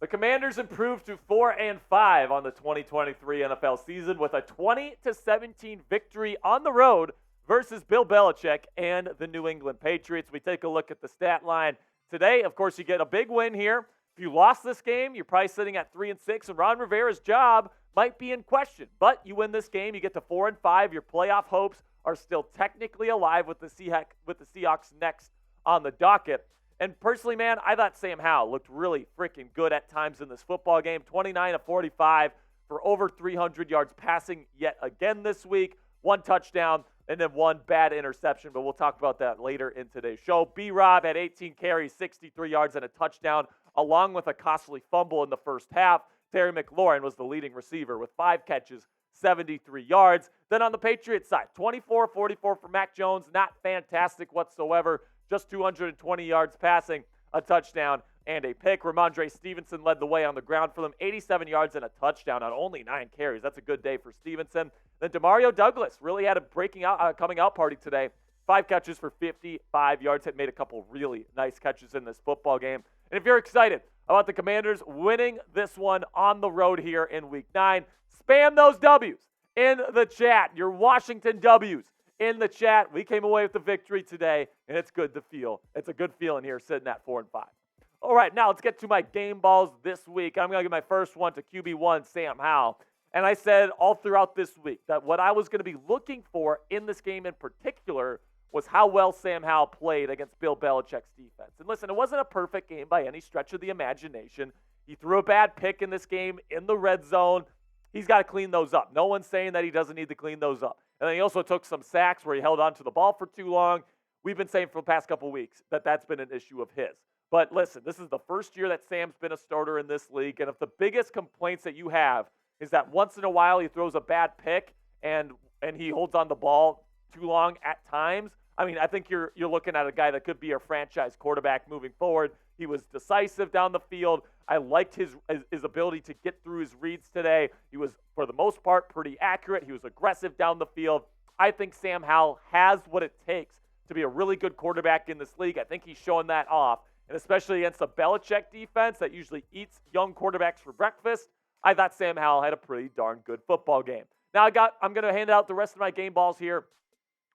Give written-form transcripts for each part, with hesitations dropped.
The Commanders improved to 4-5 on the 2023 NFL season with a 20-17 victory on the road versus Bill Belichick and the New England Patriots. We take a look at the stat line today. Of course, you get a big win here. If you lost this game, you're probably sitting at 3-6, and Ron Rivera's job might be in question. But you win this game, you get to 4-5. Your playoff hopes are still technically alive with the Seahawks next on the docket. And personally, man, I thought Sam Howell looked really freaking good at times in this football game. 29 of 45 for over 300 yards passing yet again this week. 1 touchdown and then 1 bad interception, but we'll talk about that later in today's show. B-Rob had 18 carries, 63 yards, and a touchdown, along with a costly fumble in the first half. Terry McLaurin was the leading receiver with 5 catches, 73 yards. Then on the Patriots side, 24-44 for Mac Jones. Not fantastic whatsoever. Just 220 yards passing, a touchdown, and a pick. Ramondre Stevenson led the way on the ground for them. 87 yards and a touchdown on only 9 carries. That's a good day for Stevenson. Then Demario Douglas really had a coming out party today. 5 catches for 55 yards. Had made a couple really nice catches in this football game. And if you're excited about the Commanders winning this one on the road here in Week 9, spam those W's in the chat. Your Washington W's in the chat. We came away with the victory today, and it's good to feel. It's a good feeling here sitting at 4-5. All right, now let's get to my game balls this week. I'm going to give my first one to QB1, Sam Howell. And I said all throughout this week that what I was going to be looking for in this game in particular was how well Sam Howell played against Bill Belichick's defense. And listen, it wasn't a perfect game by any stretch of the imagination. He threw a bad pick in this game in the red zone. He's got to clean those up. No one's saying that he doesn't need to clean those up. And then he also took some sacks where he held on to the ball for too long. We've been saying for the past couple weeks that that's been an issue of his. But listen, this is the first year that Sam's been a starter in this league. And if the biggest complaints that you have is that once in a while he throws a bad pick and he holds on the ball too long at times, I mean, I think you're looking at a guy that could be a franchise quarterback moving forward. He was decisive down the field. I liked his ability to get through his reads today. He was, for the most part, pretty accurate. He was aggressive down the field. I think Sam Howell has what it takes to be a really good quarterback in this league. I think he's showing that off. And especially against a Belichick defense that usually eats young quarterbacks for breakfast, I thought Sam Howell had a pretty darn good football game. Now I'm going to hand out the rest of my game balls here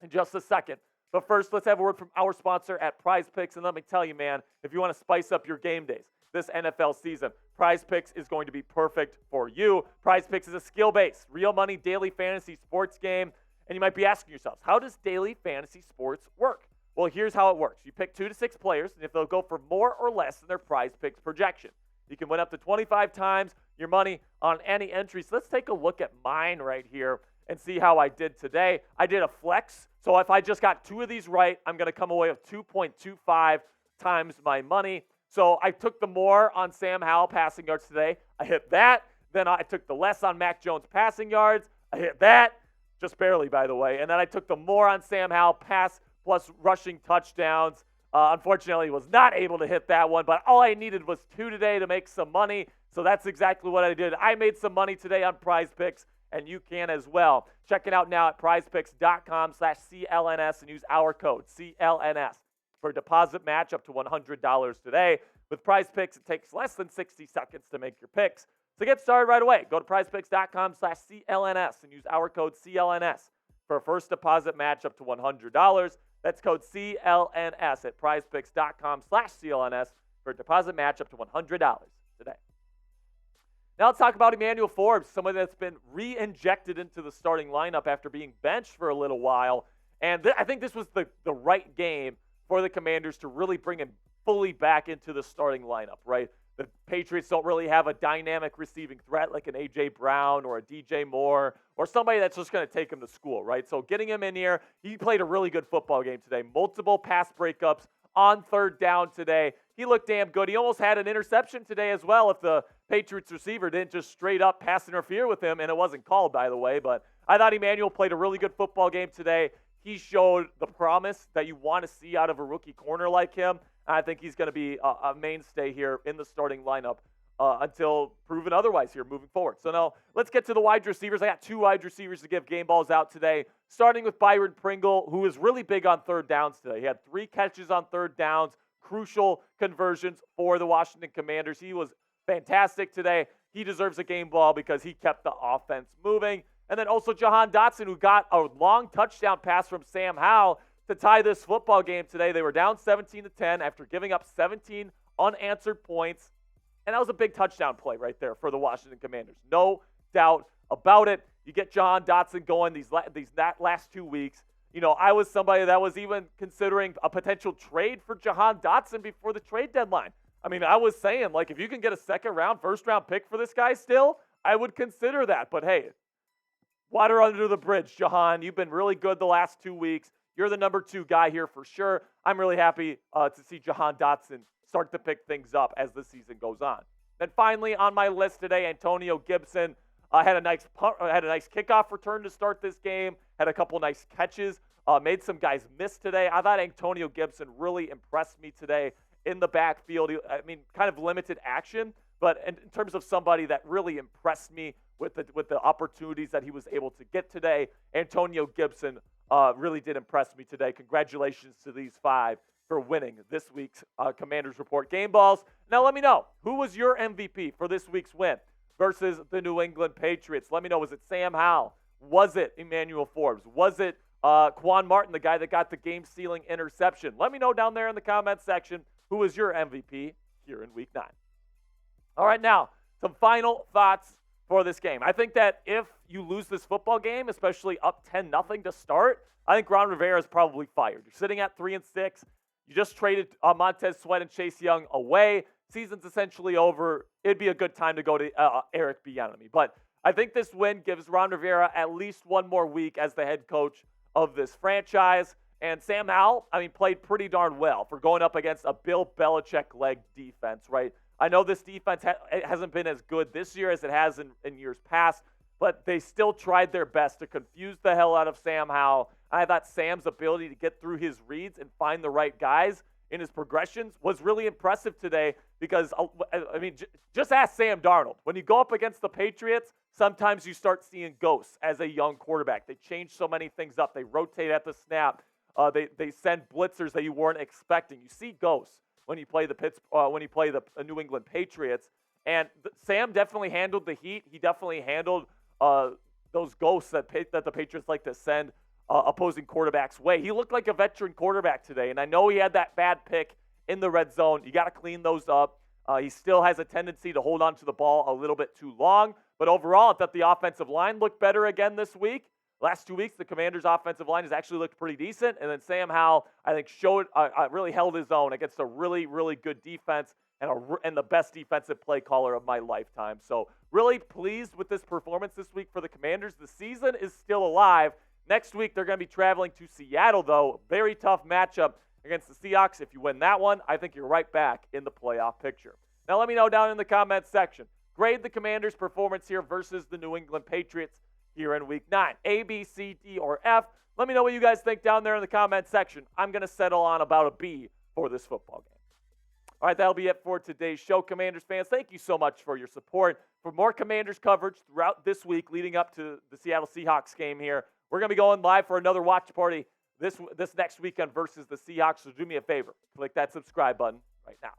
in just a second. But first, let's have a word from our sponsor at Prize Picks. And let me tell you, man, if you want to spice up your game days this NFL season, Prize Picks is going to be perfect for you. Prize Picks is a skill-based, real money daily fantasy sports game. And you might be asking yourselves, how does daily fantasy sports work? Well, here's how it works. You pick 2 to 6 players, and if they'll go for more or less than their Prize Picks projection, you can win up to 25 times your money on any entry. So let's take a look at mine right here and see how I did today. I did a flex. So if I just got 2 of these right, I'm going to come away with 2.25 times my money. So I took the more on Sam Howell passing yards today. I hit that. Then I took the less on Mac Jones passing yards. I hit that, just barely, by the way. And then I took the more on Sam Howell pass plus rushing touchdowns. Unfortunately, was not able to hit that one, but all I needed was 2 today to make some money. So that's exactly what I did. I made some money today on Prize Picks, and you can as well. Check it out now at prizepicks.com/CLNS and use our code CLNS for a deposit match up to $100 today. With Prize Picks, it takes less than 60 seconds to make your picks. So get started right away. Go to prizepicks.com/CLNS and use our code CLNS for a first deposit match up to $100. That's code CLNS at prizepicks.com/CLNS for a deposit match up to $100 today. Now let's talk about Emmanuel Forbes, someone that's been re-injected into the starting lineup after being benched for a little while. And I think this was the right game for the Commanders to really bring him fully back into the starting lineup, right? The Patriots don't really have a dynamic receiving threat like an A.J. Brown or a D.J. Moore or somebody that's just going to take him to school, right? So getting him in here, he played a really good football game today. Multiple pass breakups on 3rd down today. He looked damn good. He almost had an interception today as well if the Patriots receiver didn't just straight up pass interfere with him, and it wasn't called, by the way. But I thought Emmanuel played a really good football game today. He showed the promise that you want to see out of a rookie corner like him. I think he's going to be a mainstay here in the starting lineup until proven otherwise here moving forward. So now let's get to the wide receivers. I got 2 wide receivers to give game balls out today, starting with Byron Pringle, who is really big on third downs today. He had 3 catches on third downs, crucial conversions for the Washington Commanders. He was fantastic today. He deserves a game ball because he kept the offense moving. And then also Jahan Dotson, who got a long touchdown pass from Sam Howell to tie this football game today. They were down 17-10 after giving up 17 unanswered points. And that was a big touchdown play right there for the Washington Commanders. No doubt about it. You get Jahan Dotson going these last 2 weeks. You know, I was somebody that was even considering a potential trade for Jahan Dotson before the trade deadline. I mean, I was saying, like, if you can get a first-round pick for this guy still, I would consider that. But, hey, water under the bridge, Jahan. You've been really good the last 2 weeks. You're the number 2 guy here for sure. I'm really happy to see Jahan Dotson start to pick things up as the season goes on. Then finally on my list today, Antonio Gibson had a nice kickoff return to start this game, had a couple nice catches, made some guys miss today. I thought Antonio Gibson really impressed me today in the backfield. I mean, kind of limited action, but in terms of somebody that really impressed me with the opportunities that he was able to get today, Antonio Gibson really did impress me today. Congratulations to these 5 for winning this week's Commanders Report game balls. Now let me know, who was your MVP for this week's win versus the New England Patriots? Let me know, was it Sam Howell? Was it Emmanuel Forbes? Was it Quan Martin, the guy that got the game-sealing interception? Let me know down there in the comment section who was your MVP here in Week 9. All right, now, some final thoughts for this game. I think that if you lose this football game, especially up 10-0 to start, I think Ron Rivera is probably fired. You're sitting at 3-6. You just traded Montez Sweat and Chase Young away. Season's essentially over. It'd be a good time to go to Eric Bieniemy. But I think this win gives Ron Rivera at least one more week as the head coach of this franchise. And Sam Howell, I mean, played pretty darn well for going up against a Bill Belichick-led defense, right? I know this defense hasn't been as good this year as it has in years past, but they still tried their best to confuse the hell out of Sam Howell. I thought Sam's ability to get through his reads and find the right guys in his progressions was really impressive today because, I mean, just ask Sam Darnold. When you go up against the Patriots, sometimes you start seeing ghosts as a young quarterback. They change so many things up. They rotate at the snap. They send blitzers that you weren't expecting. You see ghosts when you play the New England Patriots. And Sam definitely handled the heat. He definitely handled those ghosts that the Patriots like to send opposing quarterbacks' way. He looked like a veteran quarterback today, and I know he had that bad pick in the red zone. You got to clean those up. He still has a tendency to hold on to the ball a little bit too long, but overall, I thought the offensive line looked better again this week. Last 2 weeks, the Commanders' offensive line has actually looked pretty decent, and then Sam Howell, I think, really held his own against a really, really good defense and the best defensive play caller of my lifetime. So really pleased with this performance this week for the Commanders. The season is still alive. Next week, they're going to be traveling to Seattle, though. Very tough matchup against the Seahawks. If you win that one, I think you're right back in the playoff picture. Now, let me know down in the comments section. Grade the Commanders' performance here versus the New England Patriots here in Week 9. A, B, C, D, or F. Let me know what you guys think down there in the comments section. I'm going to settle on about a B for this football game. All right, that'll be it for today's show, Commanders fans. Thank you so much for your support. For more Commanders coverage throughout this week leading up to the Seattle Seahawks game here, we're going to be going live for another watch party this next weekend versus the Seahawks. So do me a favor. Click that subscribe button right now.